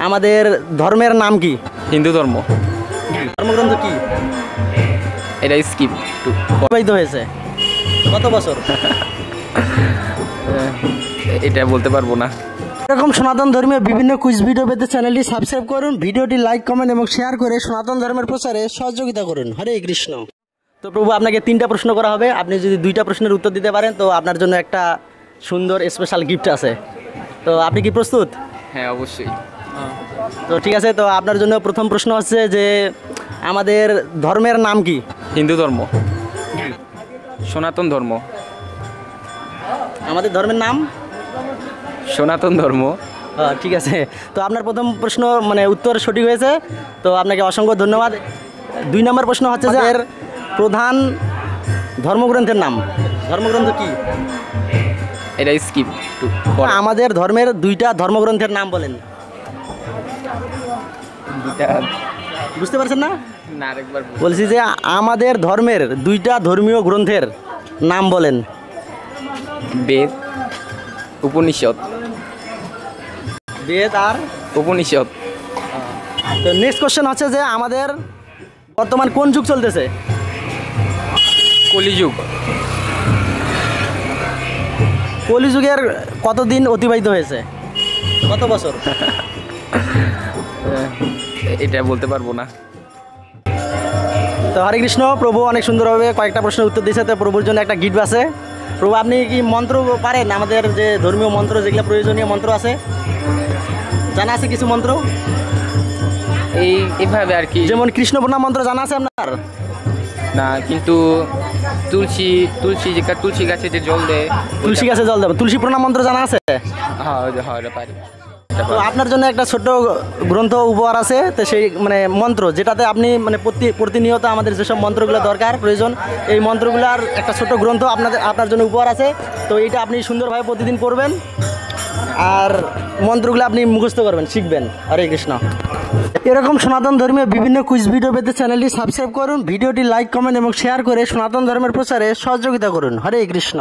আমাদের ধর্মের নাম কি? হিন্দু ধর্ম। ধর্মগ্রন্থ কি? এটা স্কিপ প্রবাহিত হয়েছে কত বছর? এটা বলতে পারবো না। এরকম সনাতন ধর্মীয় বিভিন্ন কুইজ ভিডিও পেতে চ্যানেলটি সাবস্ক্রাইব করুন, ভিডিওটি লাইক কমেন্ট এবং শেয়ার করে সনাতন ধর্মের প্রচারে সহযোগিতা করুন। হরে কৃষ্ণ। তো প্রভু, আপনাকে 3টা প্রশ্ন করা হবে। আপনি যদি 2টা প্রশ্নের উত্তর দিতে পারেন তো আপনার জন্য একটা সুন্দর স্পেশাল গিফট আছে। তো আপনি কি প্রস্তুত? হ্যাঁ, অবশ্যই। তো ঠিক আছে, তো আপনার জন্য প্রথম প্রশ্ন হচ্ছে যে আমাদের ধর্মের নাম কি? হিন্দু ধর্ম। সনাতন ধর্ম। আমাদের ধর্মের নাম সনাতন ধর্ম। ঠিক আছে, তো আপনার প্রথম প্রশ্ন মানে উত্তর সঠিক হয়েছে, তো আপনাকে অসংখ্য ধন্যবাদ। 2 নম্বর প্রশ্ন হচ্ছে যে এর প্রধান ধর্মগ্রন্থের নাম। ধর্মগ্রন্থ কি? এটা স্কিপ। আমাদের ধর্মের 2টা ধর্মগ্রন্থের নাম বলেন। বুঝতে পারছেন না? না, আরেকবার বলছি যে আমাদের ধর্মের 2টা ধর্মীয় গ্রন্থের নাম বলেন। বেদ, উপনিষদ। বেদ আর উপনিষদ। তো নেক্সট কোশ্চেন হচ্ছে যে আমাদের বর্তমান কোন যুগ চলতেছে? কলিযুগ। কলিযুগের কতদিন অতিবাহিত হয়েছে? কত বছর? এটা বলতে পারবো না। তো হরে কৃষ্ণ। প্রভু অনেক সুন্দরভাবে কয়েকটা প্রশ্নের উত্তর দিয়েছে, তো প্রভুর জন্য একটা গিফট আছে। প্রভু, আপনি কি মন্ত্র পারেন? আমাদের যে ধর্মীয় মন্ত্র, যেগুলো প্রয়োজনীয় মন্ত্র আছে, জানা আছে কিছু মন্ত্র? এইভাবে আর কি। যেমন কৃষ্ণ প্রণাম মন্ত্র জানা আছে আপনার? না, কিন্তু তুলসী গাছে যে জল দেয়। তুলসী গাছে জল দেবে। তুলসী প্রণাম মন্ত্র জানা আছে? হ্যাঁ, এটা পারি। তো আপনার জন্য একটা ছোট্ট গ্রন্থ উপহার আছে। তো সেই মানে মন্ত্র যেটাতে আপনি মানে প্রতিনিয়ত আমাদের যেসব মন্ত্রগুলো দরকার প্রয়োজন, এই মন্ত্রগুলোর একটা ছোট্ট গ্রন্থ আপনার জন্য উপহার আছে। তো এইটা আপনি সুন্দরভাবে প্রতিদিন পড়বেন আর মন্ত্রগুলো আপনি মুখস্থ করবেন, শিখবেন। হরে কৃষ্ণ। এরকম সনাতন ধর্মীয় বিভিন্ন কুইজ ভিডিও পেতে চ্যানেলটি সাবস্ক্রাইব করুন, ভিডিওটি লাইক কমেন্ট এবং শেয়ার করে সনাতন ধর্মের প্রচারে সহযোগিতা করুন। হরে কৃষ্ণ।